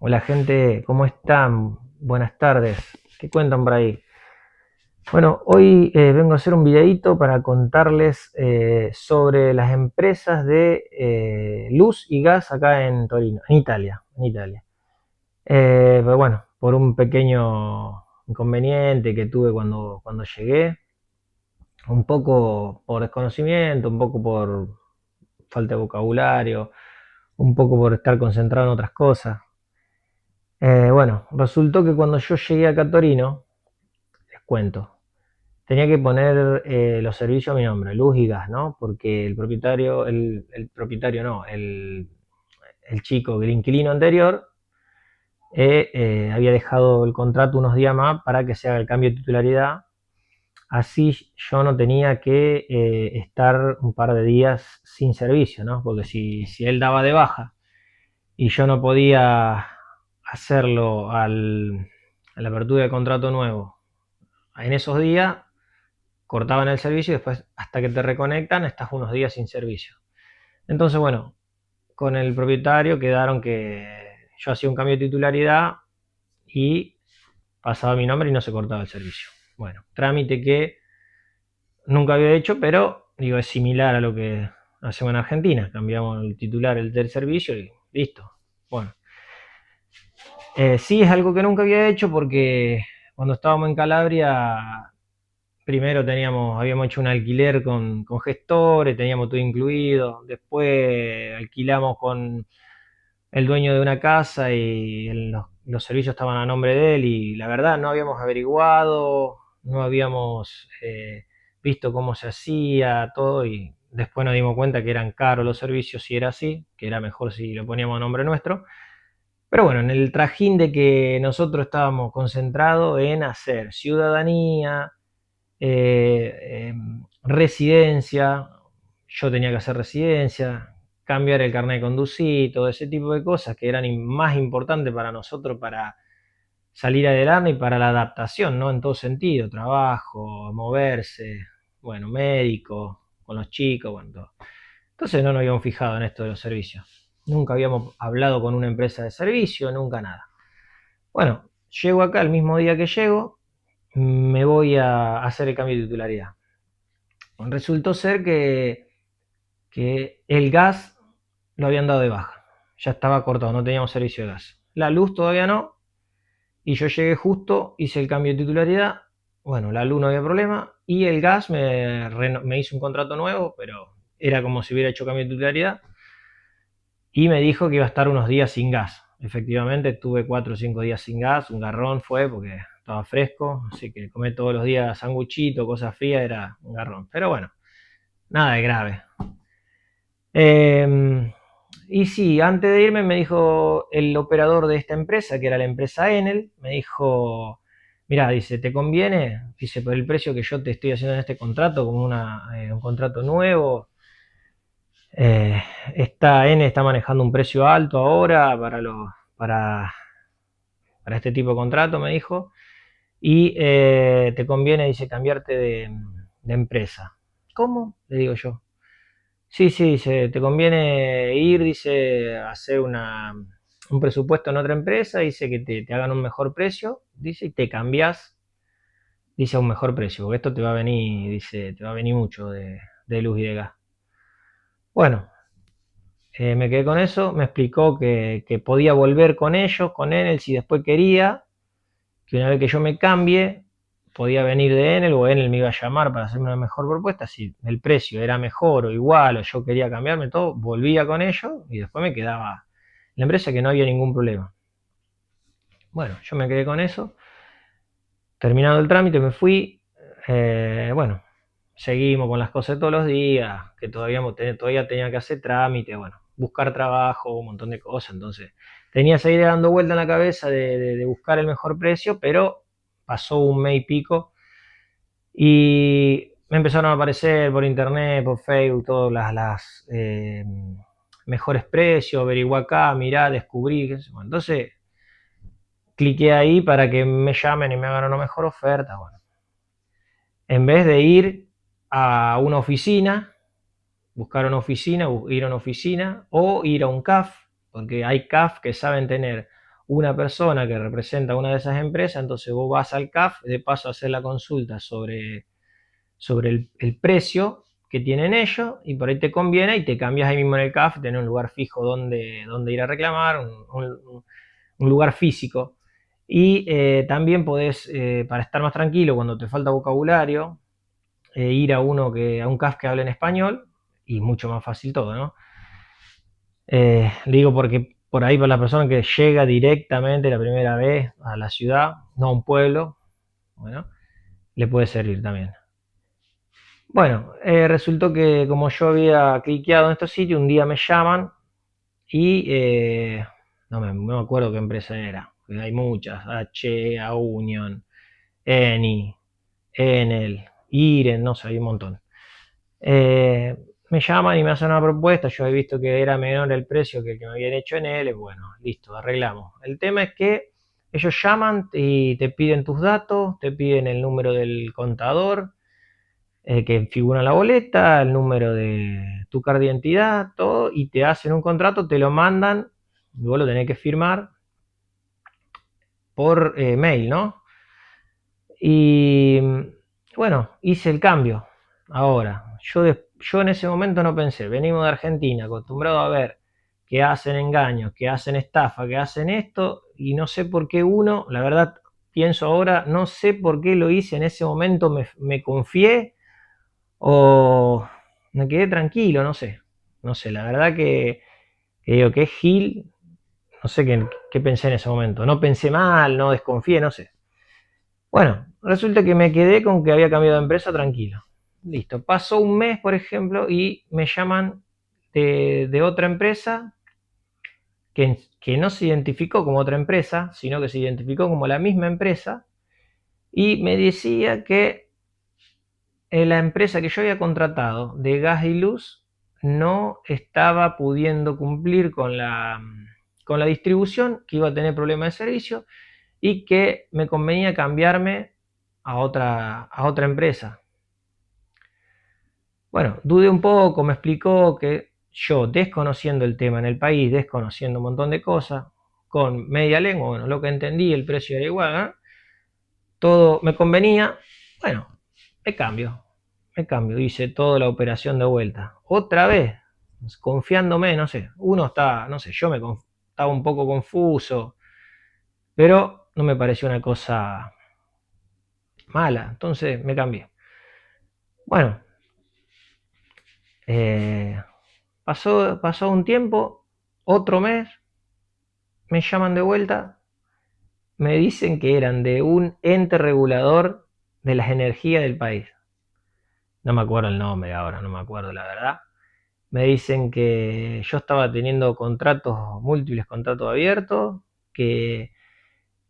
Hola gente, ¿cómo están? Buenas tardes. ¿Qué cuentan por ahí? Bueno, hoy vengo a hacer un videito para contarles sobre las empresas de luz y gas acá en Torino, en Italia. Pero bueno, por un pequeño inconveniente que tuve cuando llegué, un poco por desconocimiento, un poco por falta de vocabulario, un poco por estar concentrado en otras cosas. Bueno, resultó que cuando yo llegué acá a Torino, les cuento, tenía que poner los servicios a mi nombre, luz y gas, ¿no? Porque el propietario no, el chico, el inquilino anterior, había dejado el contrato unos días más para que se haga el cambio de titularidad. Así yo no tenía que estar un par de días sin servicio, ¿no? Porque si él daba de baja y yo no podía hacerlo a la apertura del contrato nuevo en esos días, cortaban el servicio y después hasta que te reconectan estás unos días sin servicio. Entonces, bueno, con el propietario quedaron que yo hacía un cambio de titularidad y pasaba mi nombre y no se cortaba el servicio. Bueno, trámite que nunca había hecho, pero digo, es similar a lo que hacemos en Argentina. Cambiamos el titular del servicio y listo. Bueno, sí es algo que nunca había hecho porque cuando estábamos en Calabria, primero habíamos hecho un alquiler con gestores, teníamos todo incluido. Después alquilamos con el dueño de una casa y los servicios estaban a nombre de él y la verdad no habíamos averiguado, no habíamos visto cómo se hacía todo y después nos dimos cuenta que eran caros los servicios si era así, que era mejor si lo poníamos a nombre nuestro. Pero bueno, en el trajín de que nosotros estábamos concentrados en hacer ciudadanía, residencia, yo tenía que hacer residencia, cambiar el carnet de conducir, todo ese tipo de cosas que eran más importantes para nosotros para salir adelante y para la adaptación, ¿no? En todo sentido, trabajo, moverse, bueno, médico, con los chicos, bueno, todo. Entonces no nos habíamos fijado en esto de los servicios. Nunca habíamos hablado con una empresa de servicio, nunca nada. Bueno, llego acá el mismo día que llego, me voy a hacer el cambio de titularidad. Resultó ser que el gas lo habían dado de baja. Ya estaba cortado, no teníamos servicio de gas. La luz todavía no. Y yo llegué justo, hice el cambio de titularidad. Bueno, la luz no había problema. Y el gas me hizo un contrato nuevo, pero era como si hubiera hecho cambio de titularidad. Y me dijo que iba a estar unos días sin gas. Efectivamente, estuve 4 o 5 días sin gas. Un garrón fue porque estaba fresco. Así que comer todos los días sanguchito, cosas frías, era un garrón. Pero bueno, nada de grave. Y sí, antes de irme me dijo el operador de esta empresa, que era la empresa Enel, me dijo, mira, dice, ¿te conviene? Dice, por el precio que yo te estoy haciendo en este contrato, como un contrato nuevo, eh, Enel está manejando un precio alto ahora para este tipo de contrato, me dijo, y te conviene, dice, cambiarte de empresa. ¿Cómo? Le digo yo. Sí, sí, dice, te conviene ir, dice, a hacer un presupuesto en otra empresa, dice que te hagan un mejor precio, dice, y te cambias, dice, a un mejor precio, porque esto te va a venir, dice, te va a venir mucho de luz y de gas. Bueno, me quedé con eso, me explicó que podía volver con ellos, con Enel, si después quería, que una vez que yo me cambie, podía venir de Enel o Enel me iba a llamar para hacerme una mejor propuesta. Si el precio era mejor o igual o yo quería cambiarme todo, volvía con ellos y después me quedaba en la empresa que no había ningún problema. Bueno, yo me quedé con eso. Terminado el trámite me fui. Bueno, seguimos con las cosas todos los días, que todavía tenía que hacer trámite, bueno, buscar trabajo, un montón de cosas. Entonces, tenía que seguir dando vuelta en la cabeza de buscar el mejor precio, pero pasó un mes y pico y me empezaron a aparecer por internet, por Facebook, todas las mejores precios, averigué acá, mirá, descubrí. Bueno, entonces, cliqué ahí para que me llamen y me hagan una mejor oferta. Bueno, en vez de ir a una oficina, buscar una oficina, ir a una oficina o ir a un CAF, porque hay CAF que saben tener una persona que representa una de esas empresas, entonces vos vas al CAF, de paso a hacer la consulta sobre el precio que tienen ellos, y por ahí te conviene y te cambias ahí mismo en el CAF, tenés un lugar fijo donde ir a reclamar, un lugar físico. Y también podés, para estar más tranquilo cuando te falta vocabulario, ir a un CAF que hable en español, y mucho más fácil todo, ¿no? Digo porque por ahí para la persona que llega directamente la primera vez a la ciudad, no a un pueblo, bueno, le puede servir también. Bueno, resultó que como yo había cliqueado en estos sitios, un día me llaman y no me acuerdo qué empresa era, hay muchas, H, A Union, Eni, Enel, Iren, no sé, hay un montón. Me llaman y me hacen una propuesta, yo he visto que era menor el precio que el que me habían hecho en él, bueno, listo, arreglamos. El tema es que ellos llaman y te piden tus datos, te piden el número del contador, que figura en la boleta, el número de tu carta de identidad, todo, y te hacen un contrato, te lo mandan, y vos lo tenés que firmar por mail, ¿no? Y bueno, hice el cambio. Ahora, yo en ese momento no pensé, venimos de Argentina, acostumbrado a ver que hacen engaños, que hacen estafa, que hacen esto, y no sé por qué uno, la verdad, pienso ahora, no sé por qué lo hice en ese momento, me confié o me quedé tranquilo, no sé. No sé, la verdad que digo que es Gil, no sé qué pensé en ese momento. No pensé mal, no desconfié, no sé. Bueno, resulta que me quedé con que había cambiado de empresa tranquilo. Listo, pasó un mes, por ejemplo, y me llaman de otra empresa que no se identificó como otra empresa, sino que se identificó como la misma empresa, y me decía que la empresa que yo había contratado de gas y luz no estaba pudiendo cumplir con la distribución, que iba a tener problemas de servicio y que me convenía cambiarme a otra empresa. Bueno, dudé un poco, me explicó que yo, desconociendo el tema en el país, desconociendo un montón de cosas, con media lengua, bueno, lo que entendí, el precio era igual, ¿eh? Todo me convenía, bueno, me cambio, hice toda la operación de vuelta. Otra vez, confiándome, no sé, uno está, no sé, estaba un poco confuso, pero no me pareció una cosa mala, entonces me cambié. Bueno, pasó un tiempo, otro mes, me llaman de vuelta, me dicen que eran de un ente regulador de las energías del país. No me acuerdo el nombre ahora, no me acuerdo la verdad. Me dicen que yo estaba teniendo múltiples contratos abiertos, que,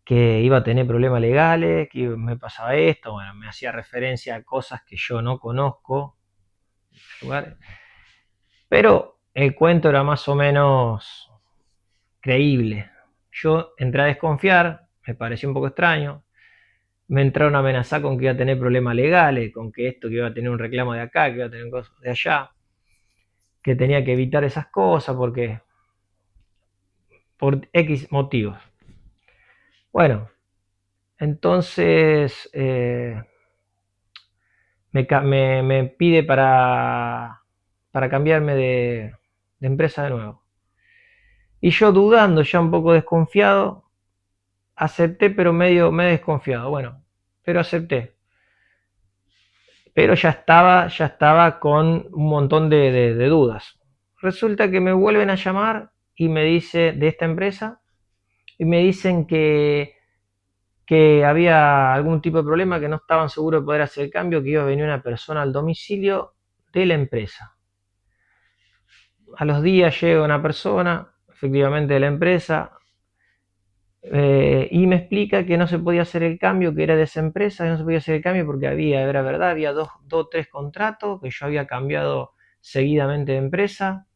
que iba a tener problemas legales, que me pasaba esto, bueno, me hacía referencia a cosas que yo no conozco, lugares. Pero el cuento era más o menos creíble. Yo entré a desconfiar, me pareció un poco extraño, me entraron a amenazar con que iba a tener problemas legales, con que esto, que iba a tener un reclamo de acá, que iba a tener cosas de allá, que tenía que evitar esas cosas porque por X motivos. Bueno, entonces me pide para cambiarme de empresa de nuevo. Y yo dudando, ya un poco desconfiado, acepté, pero medio desconfiado. Bueno, pero acepté. Pero ya estaba con un montón de dudas. Resulta que me vuelven a llamar y me dice de esta empresa y me dicen que había algún tipo de problema, que no estaban seguros de poder hacer el cambio, que iba a venir una persona al domicilio de la empresa. A los días llega una persona, efectivamente de la empresa, y me explica que no se podía hacer el cambio, que era de esa empresa, que no se podía hacer el cambio porque era verdad, había dos o tres contratos, que yo había cambiado seguidamente de empresa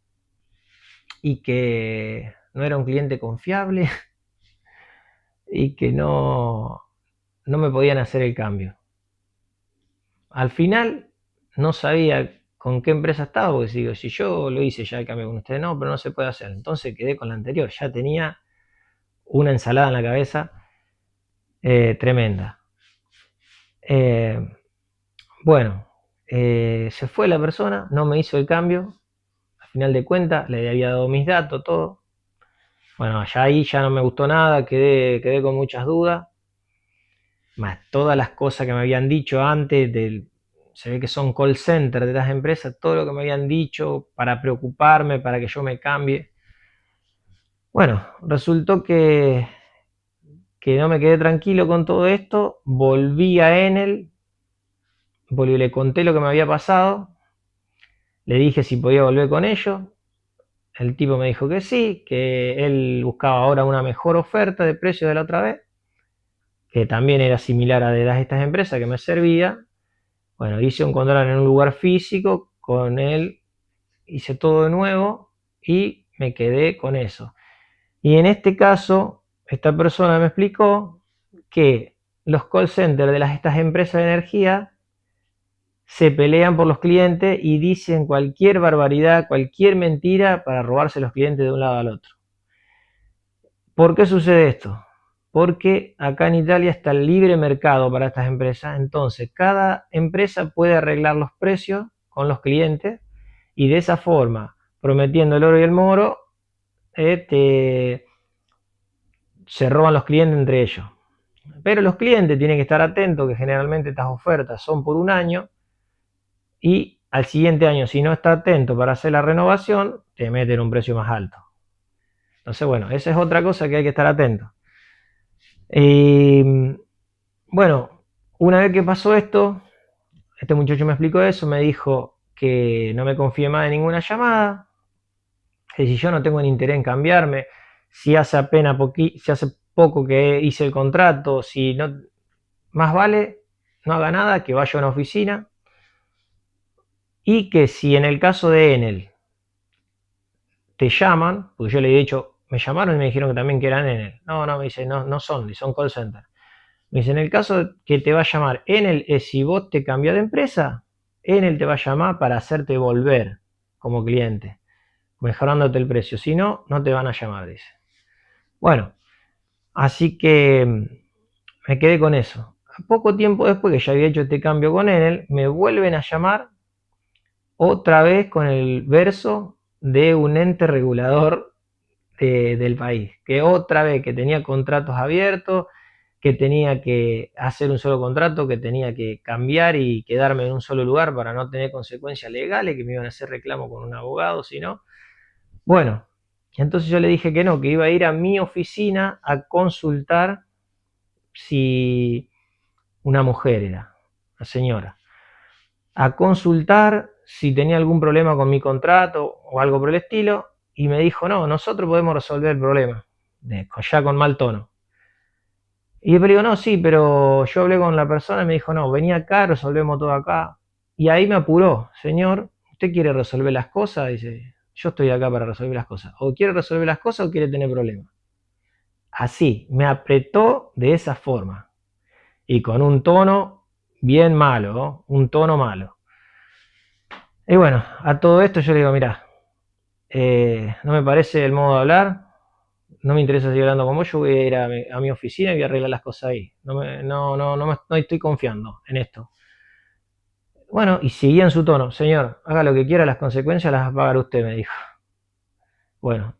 y que no era un cliente confiable y que no me podían hacer el cambio. Al final no sabía con qué empresa estaba, porque digo, si yo lo hice ya el cambio con ustedes, no, pero no se puede hacer. Entonces quedé con la anterior, ya tenía una ensalada en la cabeza tremenda. Bueno, se fue la persona, no me hizo el cambio. Al final de cuentas, le había dado mis datos, todo. Bueno, ya ahí ya no me gustó nada, quedé con muchas dudas. Más todas las cosas que me habían dicho antes, se ve que son call center de las empresas, todo lo que me habían dicho para preocuparme, para que yo me cambie. Bueno, resultó que no me quedé tranquilo con todo esto, volví a Enel, le conté lo que me había pasado, le dije si podía volver con ellos, el tipo me dijo que sí, que él buscaba ahora una mejor oferta de precio de la otra vez, que también era similar a de estas empresas que me servía. Bueno, hice un contrato en un lugar físico, con él hice todo de nuevo y me quedé con eso. Y en este caso, esta persona me explicó que los call centers de estas empresas de energía se pelean por los clientes y dicen cualquier barbaridad, cualquier mentira para robarse los clientes de un lado al otro. ¿Por qué sucede esto? Porque acá en Italia está el libre mercado para estas empresas, entonces cada empresa puede arreglar los precios con los clientes y de esa forma, prometiendo el oro y el moro, se roban los clientes entre ellos. Pero los clientes tienen que estar atentos que generalmente estas ofertas son por un año y al siguiente año, si no está atento para hacer la renovación, te meten un precio más alto. Entonces, bueno, esa es otra cosa que hay que estar atento. Bueno, una vez que pasó esto, este muchacho me explicó eso, me dijo que no me confíe más en ninguna llamada, que si yo no tengo ni interés en cambiarme, si hace poco que hice el contrato, si no, más vale no haga nada, que vaya a una oficina, y que si en el caso de Enel te llaman, porque yo le he dicho, me llamaron y me dijeron que también que eran Enel. No, me dice, no son call center. Me dice, en el caso que te va a llamar Enel es si vos te cambias de empresa, Enel te va a llamar para hacerte volver como cliente, mejorándote el precio. Si no, no te van a llamar, dice. Bueno, así que me quedé con eso. Poco tiempo después que ya había hecho este cambio con Enel, me vuelven a llamar otra vez con el verso de un ente regulador del país, que otra vez que tenía contratos abiertos, que tenía que hacer un solo contrato, que tenía que cambiar y quedarme en un solo lugar para no tener consecuencias legales, que me iban a hacer reclamo con un abogado, si no. Bueno, entonces yo le dije que no, que iba a ir a mi oficina a consultar si una mujer era, una señora, a consultar si tenía algún problema con mi contrato o algo por el estilo, y me dijo, no, nosotros podemos resolver el problema, ya con mal tono. Y después le digo, no, sí, pero yo hablé con la persona y me dijo, no, venía acá, resolvemos todo acá. Y ahí me apuró, señor, ¿usted quiere resolver las cosas? Dice, yo estoy acá para resolver las cosas. O quiere resolver las cosas o quiere tener problemas. Así, me apretó de esa forma. Y con un tono bien malo, ¿no? Un tono malo. Y bueno, a todo esto yo le digo, mirá, no me parece el modo de hablar, no me interesa seguir hablando con vos, yo voy a ir a mi oficina y voy a arreglar las cosas ahí. No estoy confiando en esto. Bueno, y seguía en su tono, señor, haga lo que quiera, las consecuencias las va a pagar usted, me dijo. Bueno,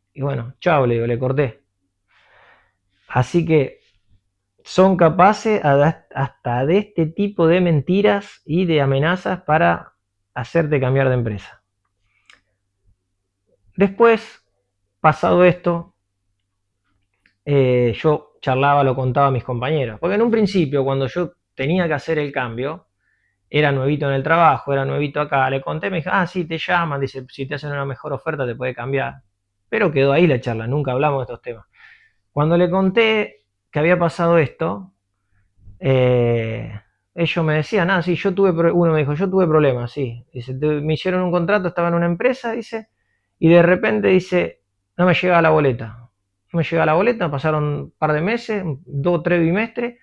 chao, le digo, le corté. Así que son capaces hasta de este tipo de mentiras y de amenazas para hacerte cambiar de empresa. Después, pasado esto, yo charlaba, lo contaba a mis compañeros. Porque en un principio, cuando yo tenía que hacer el cambio, era nuevito en el trabajo, era nuevito acá, le conté, me dijo, sí, te llaman, dice, si te hacen una mejor oferta te puede cambiar. Pero quedó ahí la charla, nunca hablamos de estos temas. Cuando le conté que había pasado esto, ellos me decían, sí, uno me dijo, yo tuve problemas, sí. Dice, me hicieron un contrato, estaba en una empresa, dice, y de repente dice, no me llega la boleta. No me llega la boleta, pasaron un par de meses, 2 o 3 bimestres,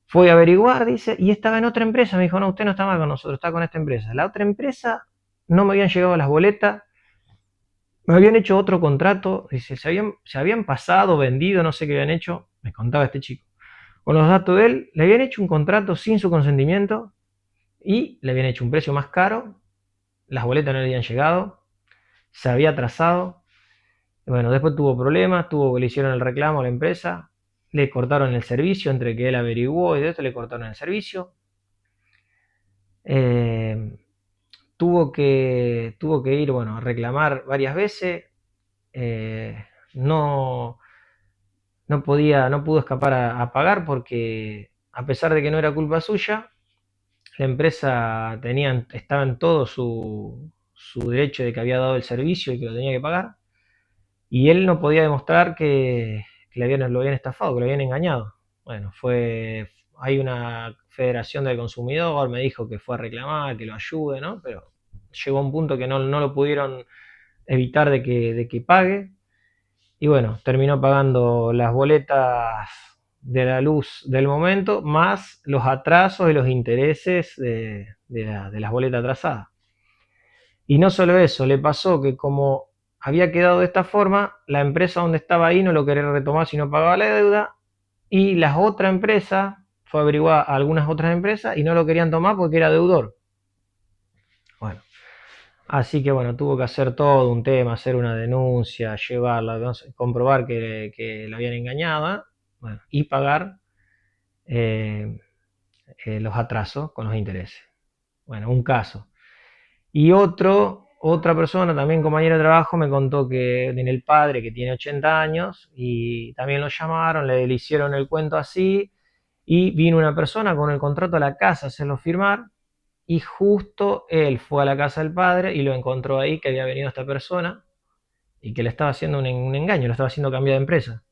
fui a averiguar, dice, y estaba en otra empresa. Me dijo, no, usted no está mal con nosotros, está con esta empresa. La otra empresa no me habían llegado las boletas, Me habían hecho otro contrato, dice, se habían pasado, vendido, no sé qué habían hecho, me contaba este chico. Con los datos de él, le habían hecho un contrato sin su consentimiento y le habían hecho un precio más caro, las boletas no le habían llegado, se había atrasado. Bueno, después tuvo problemas, le hicieron el reclamo a la empresa, le cortaron el servicio, entre que él averiguó y de esto le cortaron el servicio. Eh, tuvo que ir, bueno, a reclamar varias veces. No, no pudo escapar a pagar porque, a pesar de que no era culpa suya, la empresa estaba en todo su derecho de que había dado el servicio y que lo tenía que pagar. Y él no podía demostrar que lo habían estafado, que lo habían engañado. Bueno, hay una federación del consumidor, me dijo que fue a reclamar, que lo ayude, ¿no? Pero llegó a un punto que no lo pudieron evitar de que pague. Y bueno, terminó pagando las boletas de la luz del momento, más los atrasos y los intereses de las boletas atrasadas. Y no solo eso, le pasó que como había quedado de esta forma, la empresa donde estaba ahí no lo quería retomar si no pagaba la deuda, y las otras empresas, fue a averiguar a algunas otras empresas y no lo querían tomar porque era deudor. Bueno, así que bueno, tuvo que hacer todo un tema, hacer una denuncia, llevarla, no sé, comprobar que la habían engañado, bueno, y pagar eh, los atrasos con los intereses. Bueno, un caso. Y otra persona, también compañero de trabajo, me contó que tiene el padre que tiene 80 años y también lo llamaron, le hicieron el cuento así y vino una persona con el contrato a la casa a hacerlo firmar y justo él fue a la casa del padre y lo encontró ahí que había venido esta persona y que le estaba haciendo un engaño, lo estaba haciendo cambiar de empresa.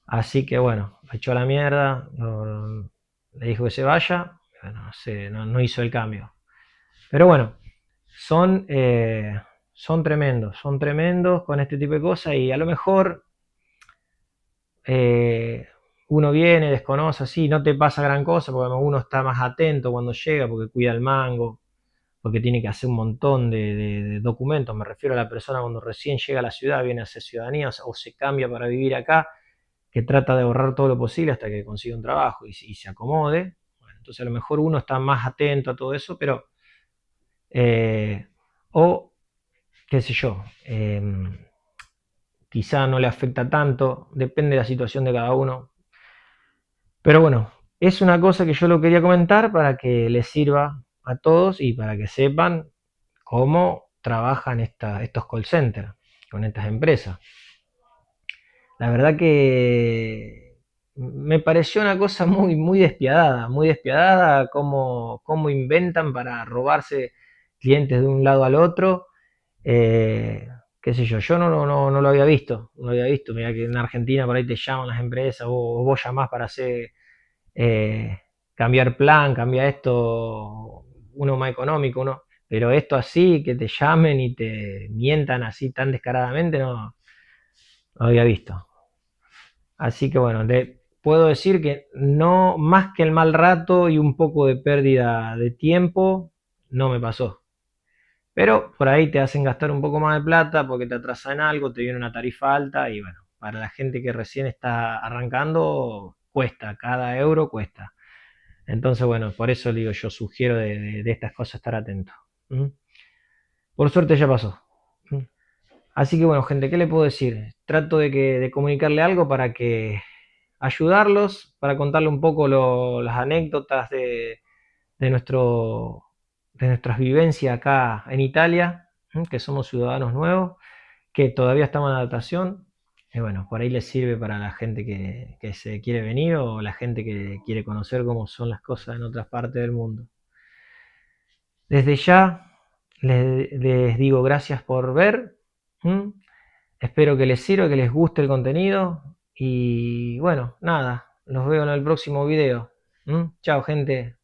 Así que bueno, lo echó a la mierda, le dijo que se vaya, bueno, no hizo el cambio. Pero bueno, son, eh, son tremendos con este tipo de cosas y a lo mejor eh, uno viene, desconoce así, no te pasa gran cosa porque uno está más atento cuando llega porque cuida el mango, porque tiene que hacer un montón de documentos. Me refiero a la persona cuando recién llega a la ciudad, viene a hacer ciudadanía o se cambia para vivir acá, que trata de ahorrar todo lo posible hasta que consiga un trabajo y se acomode. Bueno, entonces a lo mejor uno está más atento a todo eso, pero o qué sé yo, quizá no le afecta tanto, depende de la situación de cada uno. Pero bueno, es una cosa que yo lo quería comentar para que les sirva a todos y para que sepan cómo trabajan estos call centers con estas empresas. La verdad que me pareció una cosa muy despiadada cómo inventan para robarse clientes de un lado al otro. Qué sé yo no lo había visto, no lo había visto. Mira que en Argentina por ahí te llaman las empresas, o vos llamás para hacer eh, cambiar plan, cambiar esto, uno más económico, uno, pero esto así, que te llamen y te mientan así tan descaradamente, no lo había visto. Así que bueno, puedo decir que no, más que el mal rato y un poco de pérdida de tiempo, no me pasó. Pero por ahí te hacen gastar un poco más de plata porque te atrasan algo, te viene una tarifa alta y bueno, para la gente que recién está arrancando, cuesta, cada euro cuesta. Entonces, bueno, por eso digo, yo sugiero de estas cosas estar atento. ¿Mm? Por suerte ya pasó. ¿Mm? Así que bueno, gente, ¿qué le puedo decir? Trato de comunicarle algo para que ayudarlos, para contarle un poco las anécdotas de nuestro, de nuestras vivencias acá en Italia, que somos ciudadanos nuevos, que todavía estamos en adaptación. Y bueno, por ahí les sirve para la gente que se quiere venir o la gente que quiere conocer cómo son las cosas en otras partes del mundo. Desde ya les digo gracias por ver. Espero que les sirva, que les guste el contenido. Y bueno, nada, los veo en el próximo video. Chao, gente.